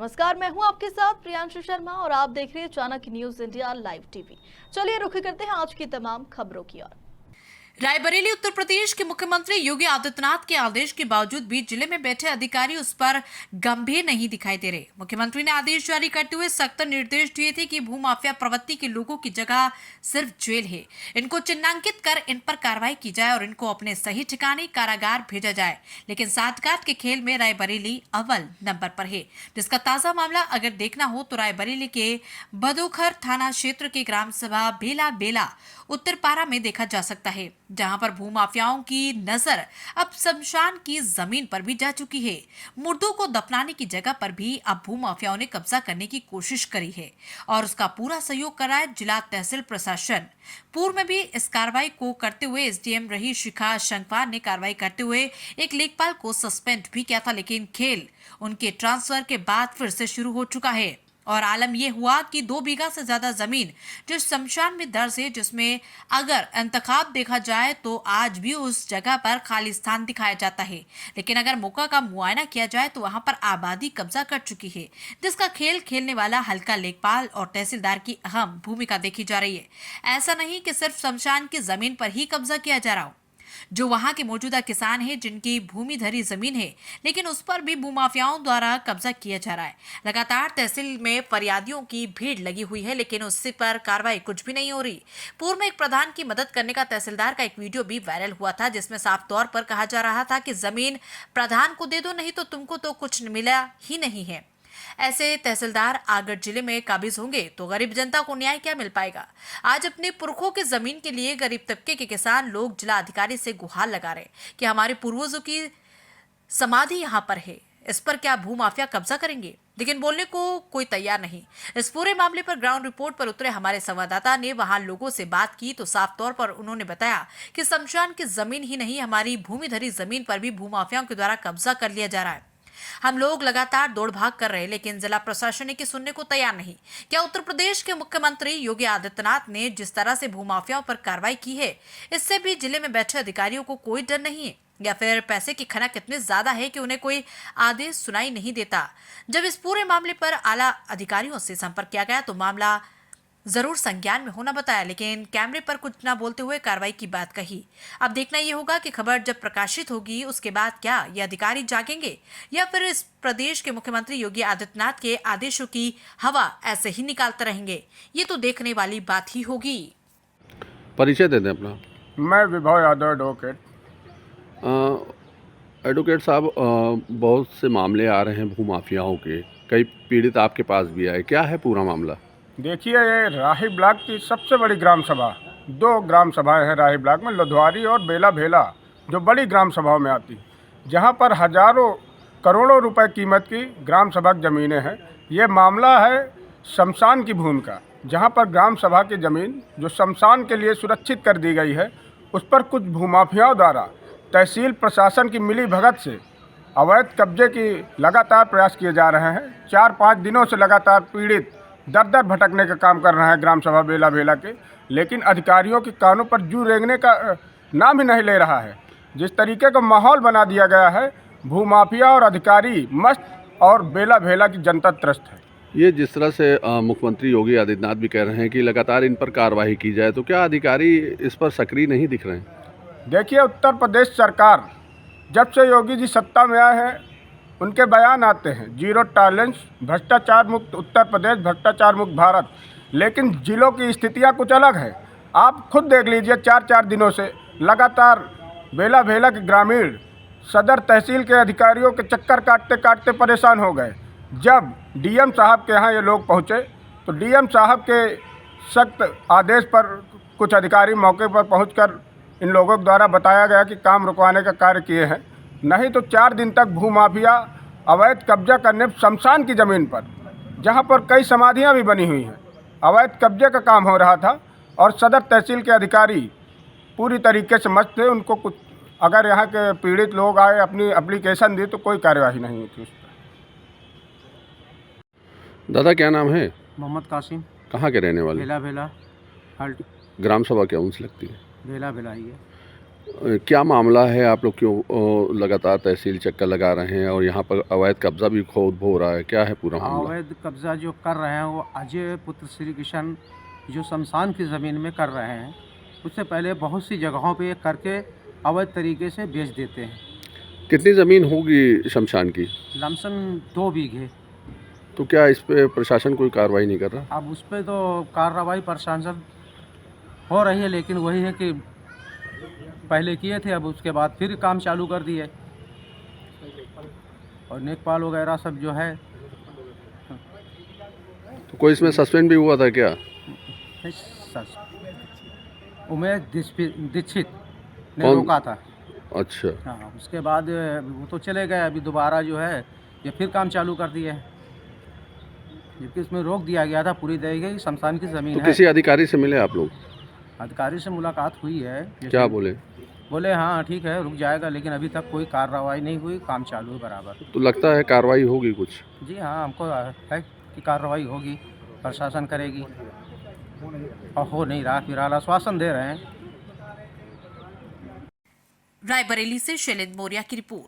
नमस्कार, मैं हूं आपके साथ प्रियांशु शर्मा और आप देख रहे हैं Chanakya news India live TV. चलिए रुख करते हैं आज की तमाम खबरों की ओर। रायबरेली उत्तर प्रदेश के मुख्यमंत्री योगी आदित्यनाथ के आदेश के बावजूद भी जिले में बैठे अधिकारी उस पर गंभीर नहीं दिखाई दे रहे। मुख्यमंत्री ने आदेश जारी करते हुए सख्त निर्देश दिए थे कि भूमाफिया प्रवृत्ति के लोगों की जगह सिर्फ जेल है, इनको चिन्हांकित कर इन पर कार्रवाई की जाए और इनको अपने सही ठिकाने कारागार भेजा जाए। लेकिन साठगांठ के खेल में रायबरेली अव्वल नंबर पर है, जिसका ताजा मामला अगर देखना हो तो रायबरेली के भदोखर थाना क्षेत्र के ग्राम सभा बेला बेला उत्तरपारा में देखा जा सकता है, जहां पर भूमाफियाओं की नजर अब शमशान की जमीन पर भी जा चुकी है। मुर्दों को दफनाने की जगह पर भी अब भूमाफियाओं ने कब्जा करने की कोशिश करी है और उसका पूरा सहयोग करा है जिला तहसील प्रशासन। पूर्व में भी इस कार्रवाई को करते हुए एसडीएम रही शिखा शंकवार ने कार्रवाई करते हुए एक लेखपाल को सस्पेंड भी किया था, लेकिन खेल उनके ट्रांसफर के बाद फिर से शुरू हो चुका है और आलम यह हुआ कि 2 बीघा से ज्यादा जमीन जो शमशान में दर्ज है, जिसमें अगर इंतखाब देखा जाए तो आज भी उस जगह पर खाली स्थान दिखाया जाता है, लेकिन अगर मौका का मुआयना किया जाए तो वहां पर आबादी कब्जा कर चुकी है, जिसका खेल खेलने वाला हल्का लेखपाल और तहसीलदार की अहम भूमिका देखी जा रही है। ऐसा नहीं कि सिर्फ शमशान की जमीन पर ही कब्जा किया जा रहा हो, जो वहां के मौजूदा किसान हैं जिनकी भूमि धरी जमीन है, लेकिन उस पर भी भूमाफियाओं द्वारा कब्जा किया जा रहा है। लगातार तहसील में फरियादियों की भीड़ लगी हुई है, लेकिन उससे पर कार्रवाई कुछ भी नहीं हो रही। पूर्व में एक प्रधान की मदद करने का तहसीलदार का एक वीडियो भी वायरल हुआ था, जिसमें साफ तौर पर कहा जा रहा था कि जमीन प्रधान को दे दो, नहीं तो तुमको तो कुछ मिला ही नहीं है। ऐसे तहसीलदार आगर जिले में काबिज होंगे तो गरीब जनता को न्याय क्या मिल पाएगा। आज अपने पुरखों की जमीन के लिए गरीब तबके के किसान लोग जिला अधिकारी से गुहार लगा रहे कि हमारे पूर्वजों की समाधि यहाँ पर है, इस पर क्या भूमाफिया कब्जा करेंगे, लेकिन बोलने को कोई तैयार नहीं। इस पूरे मामले पर ग्राउंड रिपोर्ट पर उतरे हमारे संवाददाता ने वहां लोगों से बात की तो साफ तौर पर उन्होंने बताया कि शमशान की जमीन ही नहीं, हमारी भूमि धरी जमीन पर भी भूमाफियाओं के द्वारा कब्जा कर लिया जा रहा है। हम लोग लगातार दौड़ भाग कर रहे हैं, लेकिन जिला प्रशासन की सुनने को तैयार नहीं। क्या उत्तर प्रदेश के मुख्यमंत्री योगी आदित्यनाथ ने जिस तरह से भूमाफियाओं पर कार्रवाई की है, इससे भी जिले में बैठे अधिकारियों को कोई डर नहीं है, या फिर पैसे की खनक इतनी ज्यादा है कि उन्हें कोई आदेश सुनाई नहीं देता। जब इस पूरे मामले पर आला अधिकारियों से संपर्क किया गया तो मामला जरूर संज्ञान में होना बताया, लेकिन कैमरे पर कुछ न बोलते हुए कार्रवाई की बात कही। अब देखना यह होगा कि खबर जब प्रकाशित होगी उसके बाद क्या ये अधिकारी जागेंगे या फिर इस प्रदेश के मुख्यमंत्री योगी आदित्यनाथ के आदेशों की हवा ऐसे ही निकालते रहेंगे। ये तो देखने वाली बात ही होगी। परिचय दे दें अपना। मैं विभव यादव एडवोकेट। एडवोकेट साहब, बहुत से मामले आ रहे हैं भूमाफियाओं के, कई पीड़ित आपके पास भी आए, क्या है पूरा मामला? देखिए, ये राही ब्लॉक की सबसे बड़ी ग्राम सभा, 2 ग्राम सभाएं हैं राही ब्लॉक में, लुधवारी और बेला भेला, जो बड़ी ग्राम सभाओं में आती, जहां पर हजारों करोड़ों रुपए कीमत की ग्राम सभा की ज़मीनें हैं। ये मामला है शमशान की भूमि का, जहां पर ग्राम सभा की ज़मीन जो शमशान के लिए सुरक्षित कर दी गई है, उस पर कुछ भूमाफियाओं द्वारा तहसील प्रशासन की मिली भगत से अवैध कब्जे की लगातार प्रयास किए जा रहे हैं। 4-5 दिनों से लगातार पीड़ित दर दर भटकने का काम कर रहे हैं ग्राम सभा बेला भेला के, लेकिन अधिकारियों के कानों पर जू रेंगने का नाम ही नहीं ले रहा है। जिस तरीके का माहौल बना दिया गया है, भूमाफिया और अधिकारी मस्त और बेला भेला की जनता त्रस्त है। ये जिस तरह से मुख्यमंत्री योगी आदित्यनाथ भी कह रहे हैं कि लगातार इन पर कार्रवाई की जाए, तो क्या अधिकारी इस पर सक्रिय नहीं दिख रहे हैं? देखिए, उत्तर प्रदेश सरकार जब से योगी जी सत्ता में आए हैं, उनके बयान आते हैं जीरो टॉलरेंस, भ्रष्टाचार मुक्त उत्तर प्रदेश, भ्रष्टाचार मुक्त भारत, लेकिन जिलों की स्थितियां कुछ अलग है। आप खुद देख लीजिए, 4-4 दिनों से लगातार बेला भेला के ग्रामीण सदर तहसील के अधिकारियों के चक्कर काटते काटते परेशान हो गए। जब डीएम साहब के यहाँ ये लोग पहुँचे तो डीएम साहब के सख्त आदेश पर कुछ अधिकारी मौके पर पहुँचकर इन लोगों के द्वारा बताया गया कि काम रुकवाने का कार्य किए हैं, नहीं तो 4 दिन तक भूमाफिया अवैध कब्जा करने शमशान की ज़मीन पर, जहां पर कई समाधियां भी बनी हुई हैं, अवैध कब्जे का काम हो रहा था। और सदर तहसील के अधिकारी पूरी तरीके से मस्त थे। उनको कुछ अगर यहाँ के पीड़ित लोग आए, अपनी एप्लीकेशन दी, तो कोई कार्यवाही नहीं हुई थी उस पर। दादा, क्या नाम है? मोहम्मद कासिम। कहाँ के रहने वाले? भेला भेला हल्ट ग्राम सभा क्या उनसे लगती है? भेला भेला ही है। क्या मामला है, आप लोग क्यों लगातार तहसील चक्कर लगा रहे हैं और यहाँ पर अवैध कब्जा भी खूब हो रहा है, क्या है पूरा मामला? अवैध कब्जा जो कर रहे हैं वो अजय पुत्र श्री किशन जो शमशान की ज़मीन में कर रहे हैं, उससे पहले बहुत सी जगहों पे करके अवैध तरीके से बेच देते हैं। कितनी ज़मीन होगी शमशान की? लमसम 2 बीघे। तो क्या इस पे प्रशासन कोई कार्रवाई नहीं कर रहा? अब उस पर तो कार्रवाई प्रशासन हो रही है, लेकिन वही है कि पहले किए थे, अब उसके बाद फिर काम चालू कर दिए। और नेकपाल वगैरह सब जो है तो कोई इसमें सस्पेंड भी हुआ था क्या? उमेश दीक्षित ने कौन? रोका था। अच्छा, हाँ, उसके बाद वो तो चले गए, अभी दोबारा जो है ये फिर काम चालू कर दिए हैं, जबकि इसमें रोक दिया गया था। पूरी दी गई शमशान की ज़मीन तो है। किसी अधिकारी से मिले आप लोग? अधिकारी से मुलाकात हुई है। क्या बोले? बोले हाँ ठीक है, रुक जाएगा, लेकिन अभी तक कोई कार्रवाई नहीं हुई, काम चालू है बराबर। तो लगता है कार्रवाई होगी कुछ? जी हाँ, हमको है कि कार्रवाई होगी, प्रशासन करेगी, और हो नहीं रहा, फिलहाल आश्वासन दे रहे हैं। रायबरेली से शैलेंद्र मौर्य की रिपोर्ट।